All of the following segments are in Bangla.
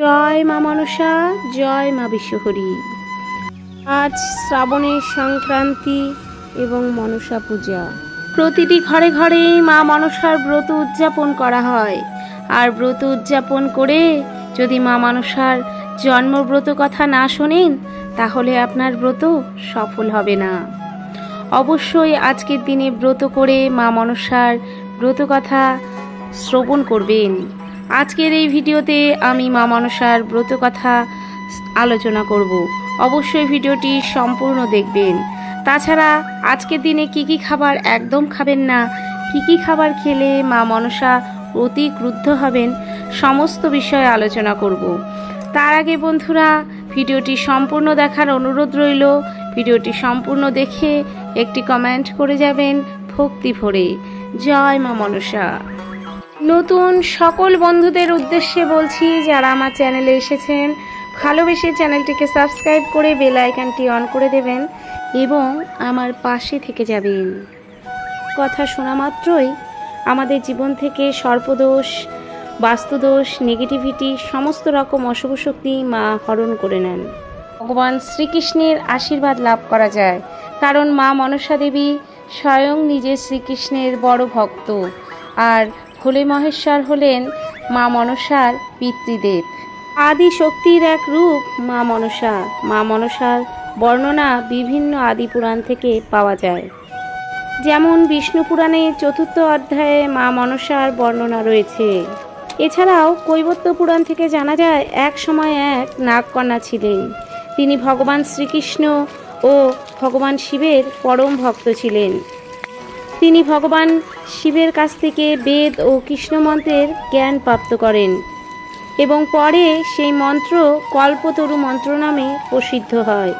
জয় মা মনসা, জয় মা বিশ্বহরী। আজ শ্রাবণের সংক্রান্তি এবং মনসা পূজা। প্রতিটি ঘরে ঘরেই মা মনসার ব্রত উদযাপন করা হয়। আর ব্রত উদযাপন করে যদি মা মনসার জন্মব্রত কথা না শোনেন, তাহলে আপনার ব্রত সফল হবে না। অবশ্যই আজকের দিনে ব্রত করে মা মনসার ব্রত কথা শ্রবণ করবেন। আজকের এই ভিডিওতে আমি মা মনসার ব্রত কথা আলোচনা করব। অবশ্যই ভিডিওটি সম্পূর্ণ দেখবেন। তাছাড়া আজকের দিনে কি কি খাবার একদম খাবেন না, কি কি খাবার খেলে মা মনসা অতি ক্রুদ্ধ হবেন, সমস্ত বিষয়ে আলোচনা করব। তার আগে বন্ধুরা, ভিডিওটি সম্পূর্ণ দেখার অনুরোধ রইল। ভিডিওটি সম্পূর্ণ দেখে একটি কমেন্ট করে যাবেন ভক্তি ভরে। জয় মা মনসা। নতুন সকল বন্ধুদের উদ্দেশ্যে বলছি, যারা আমার চ্যানেলে এসেছেন, ভালোবেসে চ্যানেলটিকে সাবস্ক্রাইব করে বেল আইকনটি অন করে দেবেন এবং আমার পাশে থেকে যাবেন। কথা শোনা মাত্রই আমাদের জীবন থেকে সর্পদোষ, বাস্তুদোষ, নেগেটিভিটি, সমস্ত রকম অশুভ শক্তি মা হরণ করে নেন। ভগবান শ্রীকৃষ্ণের আশীর্বাদ লাভ করা যায়, কারণ মা মনসা দেবী স্বয়ং নিজে শ্রীকৃষ্ণের বড় ভক্ত। আর ভোলে মহেশ্বর হলেন মা মনসার পিতৃদেব। আদি শক্তির এক রূপ মা মনসা। মা মনসার বর্ণনা বিভিন্ন আদি পুরাণ থেকে পাওয়া যায়। যেমন বিষ্ণু পুরাণে 4র্থ অধ্যায়ে মা মনসার বর্ণনা রয়েছে। এছাড়াও কৈবর্ত পুরাণ থেকে জানা যায়, এক সময় এক নাগকন্যা ছিলেন। তিনি ভগবান শ্রীকৃষ্ণ ও ভগবান শিবের পরম ভক্ত ছিলেন। তিনি ভগবান শিবের কাছ থেকে বেদ ও কৃষ্ণ মন্ত্রের জ্ঞান প্রাপ্ত করেন এবং পরে সেই মন্ত্র কল্পতরু মন্ত্র নামে প্রসিদ্ধ হয়।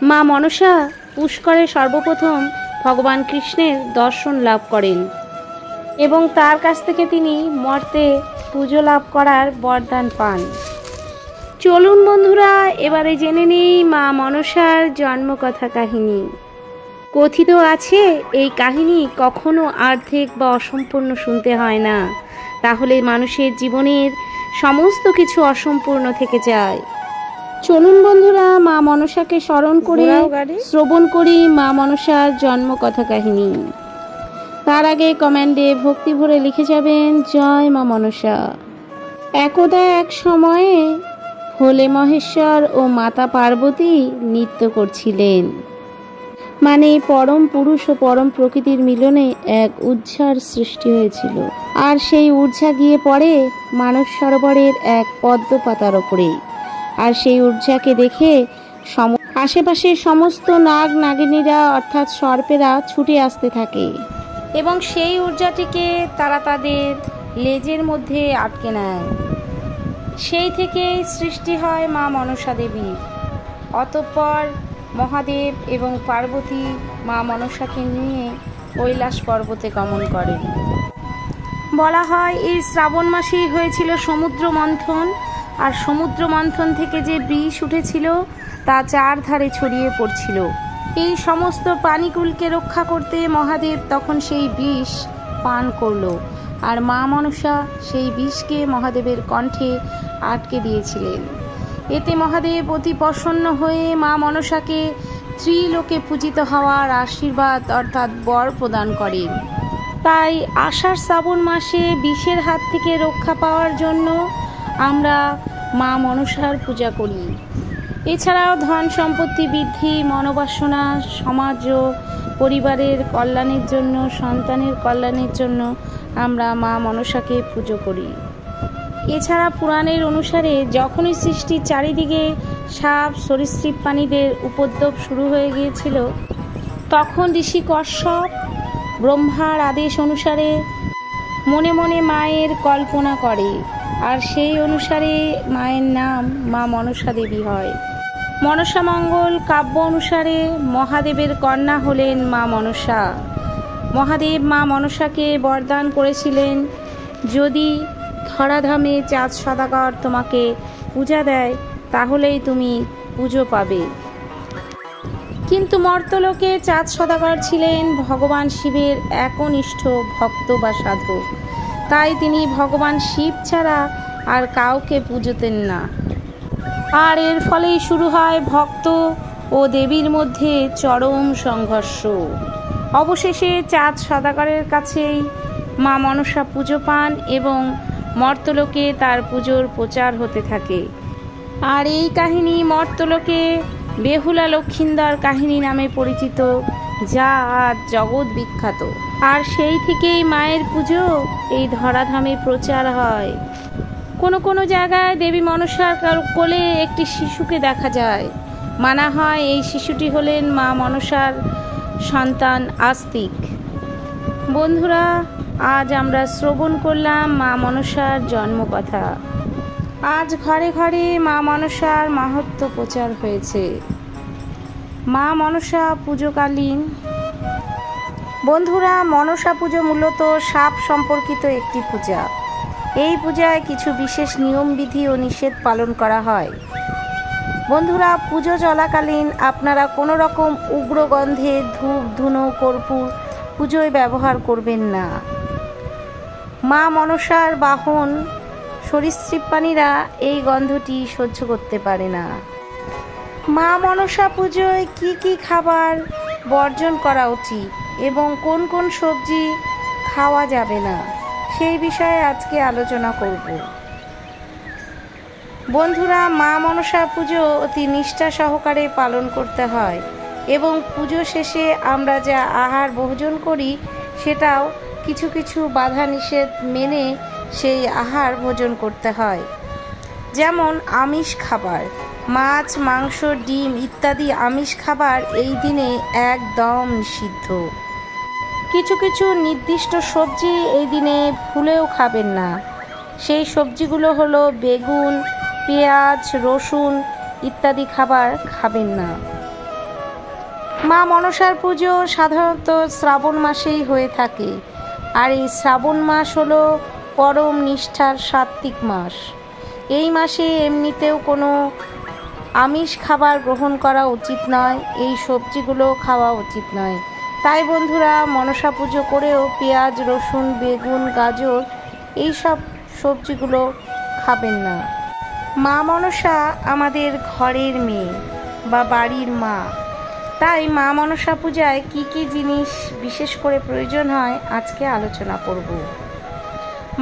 মা মনসা পুষ্করে সর্বপ্রথম ভগবান কৃষ্ণের দর্শন লাভ করেন এবং তার কাছ থেকে তিনি মর্তে পুজো লাভ করার বরদান পান। চলুন বন্ধুরা, এবারে জেনে নিই মা মনসার জন্মকথা কাহিনী। কথিত আছে, এই কাহিনী কখনো অর্ধেক বা অসম্পূর্ণ শুনতে হয় না, তাহলে মানুষের জীবনের সমস্ত কিছু অসম্পূর্ণ থেকে যায়। চলুন বন্ধুরা, মা মনসাকে স্মরণ করে শ্রবণ করি মা মনসার জন্মকথা কাহিনী। তার আগে কমেন্টে ভক্তি ভরে লিখে যাবেন, জয় মা মনসা। একদা এক সময়ে ভোলে মহেশ্বর ও মাতা পার্বতী নৃত্য করছিলেন। মানে পরম পুরুষ ও পরম প্রকৃতির মিলনে এক ঊর্ধ্বার সৃষ্টি হয়েছিল। আর সেই ঊর্ধ্বা গিয়ে পড়ে মানস সরোবরের এক পদ্ম পাতার ওপরে। আর সেই ঊর্ধ্বাকে দেখে আশেপাশের সমস্ত নাগ নাগিনীরা অর্থাৎ সর্পেরা ছুটে আসতে থাকে এবং সেই ঊর্ধ্বাটিকে তারা তাদের লেজের মধ্যে আটকে নেয়। সেই থেকেই সৃষ্টি হয় মা মনসা দেবীর। অতঃপর মহাদেব এবং পার্বতী মা মনসাকে নিয়ে কৈলাস পর্বতে গমন করেন। বলা হয় এই শ্রাবণ মাসেই হয়েছিল সমুদ্র মন্থন, আর সমুদ্র মন্থন থেকে যে বিষ উঠেছিল তা চারধারে ছড়িয়ে পড়ছিল। এই সমস্ত প্রাণীকুলকে রক্ষা করতে মহাদেব তখন সেই বিষ পান করল, আর মা মনসা সেই বিষকে মহাদেবের কণ্ঠে আটকে দিয়েছিলেন। এতে মহাদেব অতি প্রসন্ন হয়ে মা মনসাকে ত্রিলোকে পূজিত হওয়ার আশীর্বাদ অর্থাৎ বর প্রদান করেন। তাই আষাঢ় শ্রাবণ মাসে বিষের হাত থেকে রক্ষা পাওয়ার জন্য আমরা মা মনসার পূজা করি। এছাড়াও ধন সম্পত্তি বৃদ্ধি, মনোবাসনা, সমাজ ও পরিবারের কল্যাণের জন্য, সন্তানের কল্যাণের জন্য আমরা মা মনসাকে পুজো করি। এছাড়া পুরাণের অনুসারে যখনই সৃষ্টির চারিদিকে সাপ সরীসৃপ প্রাণীদের উপদ্রব শুরু হয়ে গিয়েছিল, তখন ঋষি কশ্যপ ব্রহ্মার আদেশ অনুসারে মনে মনে মায়ের কল্পনা করে, আর সেই অনুসারে মায়ের নাম মা মনসা দেবী হয়। মনসা মঙ্গল কাব্য অনুসারে মহাদেবের কন্যা হলেন মা মনসা। মহাদেব মা মনসাকে বরদান করেছিলেন, যদি ধরাধামে চাঁদ সদাগর তোমাকে পূজা দেয় তাহলেই তুমি পুজো পাবে। কিন্তু মর্তলোকে চাঁদ সদাগর ছিলেন ভগবান শিবের একনিষ্ঠ ভক্ত বা সাধক। তাই তিনি ভগবান শিব ছাড়া আর কাউকে পুজোতেন না। আর এর ফলেই শুরু হয় ভক্ত ও দেবীর মধ্যে চরম সংঘর্ষ। অবশেষে চাঁদ সদাগরের কাছেই মা মনসা পুজো পান এবং মর্তলোকে তার পুজোর প্রচার হতে থাকে। আর এই কাহিনী মর্তলোকে বেহুলা লক্ষিন্দর কাহিনী নামে পরিচিত, যা আজ জগৎ বিখ্যাত। আর সেই থেকেই মায়ের পুজো এই ধরাধামে প্রচার হয়। কোনো কোনো জায়গায় দেবী মনসার কোলে একটি শিশুকে দেখা যায়। মানা হয় এই শিশুটি হলেন মা মনসার সন্তান আস্তিক। বন্ধুরা, আজ আমরা শ্রবণ করলাম মা মনসার জন্মকথা। আজ ঘরে ঘরে মা মনসার মাহাত্ম্য প্রচার হয়েছে। মা মনসা পুজোকালীন বন্ধুরা, মনসা পুজো মূলত সাপ সম্পর্কিত একটি পূজা। এই পূজায় কিছু বিশেষ নিয়মবিধি ও নিষেধ পালন করা হয়। বন্ধুরা, পুজো চলাকালীন আপনারা কোনো রকম উগ্র গন্ধে ধূপ ধুনো কর্পূর পুজোয় ব্যবহার করবেন না। মা মনসার বাহন সরীসৃপ প্রাণীরা এই গন্ধটি সহ্য করতে পারে না। মা মনসা পুজোয় কি কি খাবার বর্জন করা উচিত এবং কোন কোন সবজি খাওয়া যাবে না, সেই বিষয়ে আজকে আলোচনা করব। বন্ধুরা, মা মনসা পুজো অতি নিষ্ঠা সহকারে পালন করতে হয় এবং পুজো শেষে আমরা যা আহার ভোজন করি সেটাও কিছু কিছু বাধা নিষেধ মেনে সেই আহার ভোজন করতে হয়। যেমন আমিষ খাবার, মাছ, মাংস, ডিম ইত্যাদি আমিষ খাবার এই দিনে একদম নিষিদ্ধ। কিছু কিছু নির্দিষ্ট সবজি এই দিনে ভুলেও খাবেন না। সেই সবজিগুলো হলো বেগুন, পেঁয়াজ, রসুন ইত্যাদি খাবার খাবেন না। মা মনসার পুজো সাধারণত শ্রাবণ মাসেই হয়ে থাকে। আর এই শ্রাবণ মাস হলো পরম নিষ্ঠার সাত্ত্বিক মাস। এই মাসে এমনিতেও কোনো আমিষ খাবার গ্রহণ করা উচিত নয়, এই সবজিগুলো খাওয়া উচিত নয়। তাই বন্ধুরা, মনসা পুজো করেও পেঁয়াজ, রসুন, বেগুন, গাজর এইসব সবজিগুলো খাবেন না। মা মনসা আমাদের ঘরের মেয়ে বা বাড়ির মা। তাই মা মনসা পূজায় কি কি জিনিস বিশেষ করে প্রয়োজন হয় আজকে আলোচনা করব।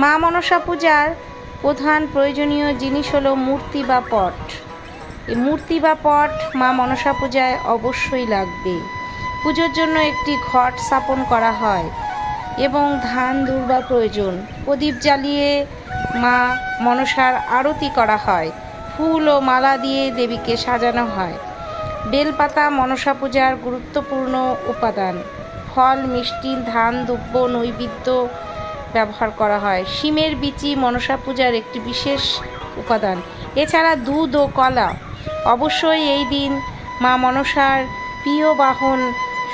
মা মনসা পূজার প্রধান প্রয়োজনীয় জিনিস হলো মূর্তি বা পট। এই মূর্তি বা পট মা মনসা পূজায় অবশ্যই লাগবে। পুজোর জন্য একটি ঘট স্থাপন করা হয় এবং ধান দুর্বা প্রয়োজন। প্রদীপ জ্বালিয়ে মা মনসার আরতি করা হয়। ফুল ও মালা দিয়ে দেবীকে সাজানো হয়। বেলপাতা মনসা পূজার গুরুত্বপূর্ণ উপাদান। ফল, মিষ্টি, ধান দুব্য নৈবেদ্য ব্যবহার করা হয়। শিমের বিচি মনসা পূজার একটি বিশেষ উপাদান। এছাড়া দুধ ও কলা। অবশ্যই এই দিন মা মনসার প্রিয় বাহন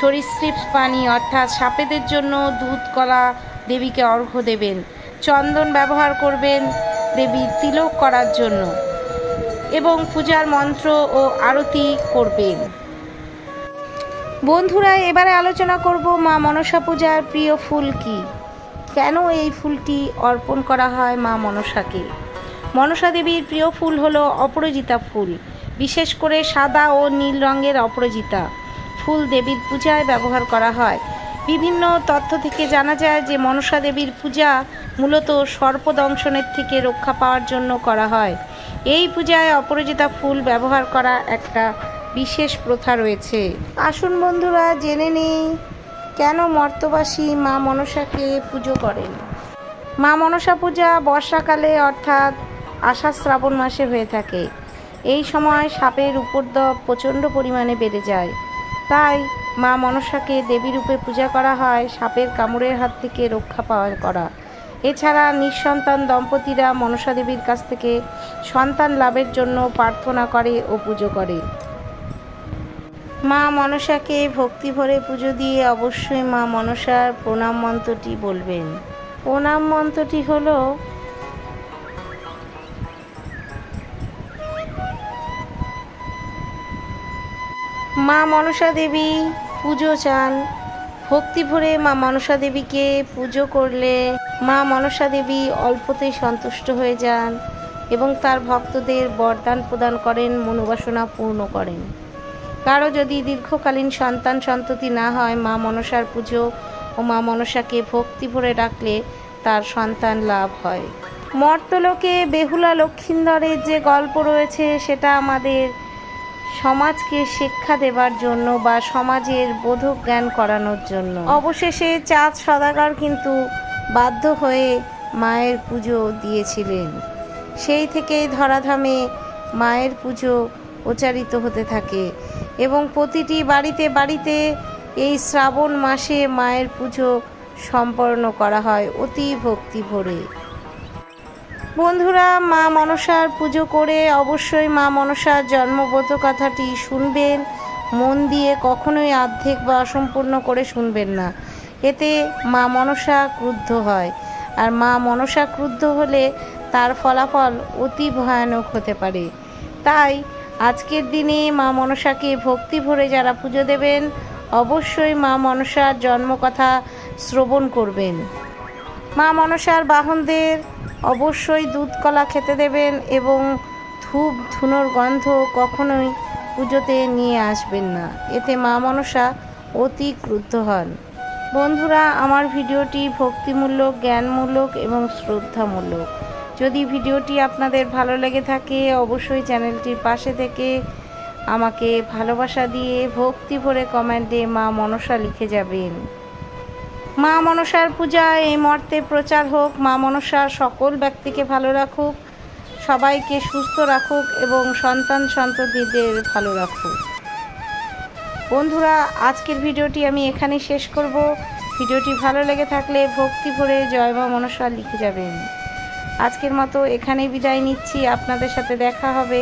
সরীসৃপ প্রাণী অর্থাৎ সাপেদের জন্য দুধ কলা দেবীকে অর্ঘ্য দেবেন। চন্দন ব্যবহার করবেন দেবীর তিলক করার জন্য এবং পূজার মন্ত্র ও আরতি করবেন। বন্ধুরা, এবারে আলোচনা করব মা মনসা পূজার প্রিয় ফুল কি, কেন এই ফুলটি অর্পণ করা হয় মা মনসাকে। মনসা দেবীর প্রিয় ফুল হলো অপরাজিতা ফুল। বিশেষ করে সাদা ও নীল রঙের অপরাজিতা ফুল দেবীর পূজায় ব্যবহার করা হয়। বিভিন্ন তথ্য থেকে জানা যায় যে মনসা দেবীর পূজা মূলত সর্পদংশনের থেকে রক্ষা পাওয়ার জন্য করা হয়। এই পূজায় অপরাজিতা ফুল ব্যবহার করা একটা বিশেষ প্রথা রয়েছে। আসুন বন্ধুরা, জেনে নেই কেন মর্তবাসী মা মনসাকে পুজো করেন। মা মনসা পূজা বর্ষাকালে অর্থাৎ আষাঢ় শ্রাবণ মাসে হয়ে থাকে। এই সময় সাপের উপদ্রব প্রচণ্ড পরিমাণে বেড়ে যায়। তাই মা মনসাকে দেবী রূপে পূজা করা হয় সাপের কামড়ের হাত থেকে রক্ষা করা। এছাড়া নিঃসন্তান দম্পতিরা মনসা দেবীর কাছ থেকে সন্তান লাভের জন্য প্রার্থনা করে ও পুজো করে। মা মনসাকে ভক্তি ভরে পুজো দিয়ে অবশ্যই মা মনসার প্রণাম মন্ত্রটি বলবেন। প্রণাম মন্ত্রটি হলো মা মনসা দেবী পুজো চান। ভক্তি ভরে মা মনসা দেবীকে পুজো করলে মা মনসা দেবী অল্পতেই সন্তুষ্ট হয়ে যান। এবং তার ভক্তদের বরদান প্রদান করেন, মনোবাসনা পূর্ণ করেন। কারো যদি দীর্ঘকালীন সন্তান সন্ততি না হয়, মা মনসার পুজো ও মা মনসাকে ভক্তি ভরে ডাকলে তার সন্তান লাভ হয়। মর্তলোকে বেহুলা লক্ষিন্দরের যে গল্প রয়েছে সেটা আমাদের সমাজকে শিক্ষা দেবার জন্য বা সমাজের বোধক জ্ঞান করানোর জন্য। অবশেষে চাঁদ সদাগর কিন্তু বাধ্য হয়ে মায়ের পুজো দিয়েছিলেন। সেই থেকেই ধরাধামে মায়ের পুজো প্রচারিত হতে থাকে এবং প্রতিটি বাড়িতে বাড়িতে এই শ্রাবণ মাসে মায়ের পুজো সম্পন্ন করা হয় অতি ভক্তি ভরে। বন্ধুরা, মা মনসার পুজো করে অবশ্যই মা মনসার জন্মব্রত কথাটি শুনবেন, মন দিয়ে কখনোই অর্ধেক বা অসম্পূর্ণ করে শুনবেন না। এতে মা মনসা ক্রুদ্ধ হয়, আর মা মনসা ক্রুদ্ধ হলে তার ফলাফল অতি ভয়ানক হতে পারে। তাই আজকের দিনে মা মনসাকে ভক্তি ভরে যারা পুজো দেবেন, অবশ্যই মা মনসার জন্মকথা শ্রবণ করবেন। মা মনসার বাহনদের অবশ্যই দুধ কলা খেতে দেবেন এবং ধূপ ধুনোর গন্ধ কখনোই পুজোতে নিয়ে আসবেন না, এতে মা মনসা অতি ক্রুদ্ধ হন। বন্ধুরা, আমার ভিডিওটি ভক্তিমূলক, জ্ঞানমূলক এবং শ্রদ্ধামূলক। যদি ভিডিওটি আপনাদের ভালো লেগে থাকে, অবশ্যই চ্যানেলটির পাশে থেকে আমাকে ভালোবাসা দিয়ে ভক্তি ভরে কমেন্টে মা মনসা লিখে যাবেন। মা মনসার পূজা এই মুহূর্তে প্রচার হোক। মা মনসা সকল ব্যক্তিকে ভালো রাখুক, সবাইকে সুস্থ রাখুক এবং সন্তান সন্ততিদের ভালো রাখুক। বন্ধুরা, আজকের ভিডিওটি আমি এখানেই শেষ করব। ভিডিওটি ভালো লেগে থাকলে ভক্তি ভরে জয় মা মনসা লিখে যাবেন। আজকের মতো এখানেই বিদায় নিচ্ছি। আপনাদের সাথে দেখা হবে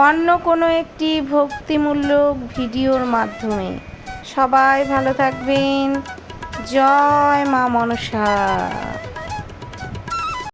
অন্য কোনো একটি ভক্তিমূলক ভিডিওর মাধ্যমে। সবাই ভালো থাকবেন। জয় মা মনসা।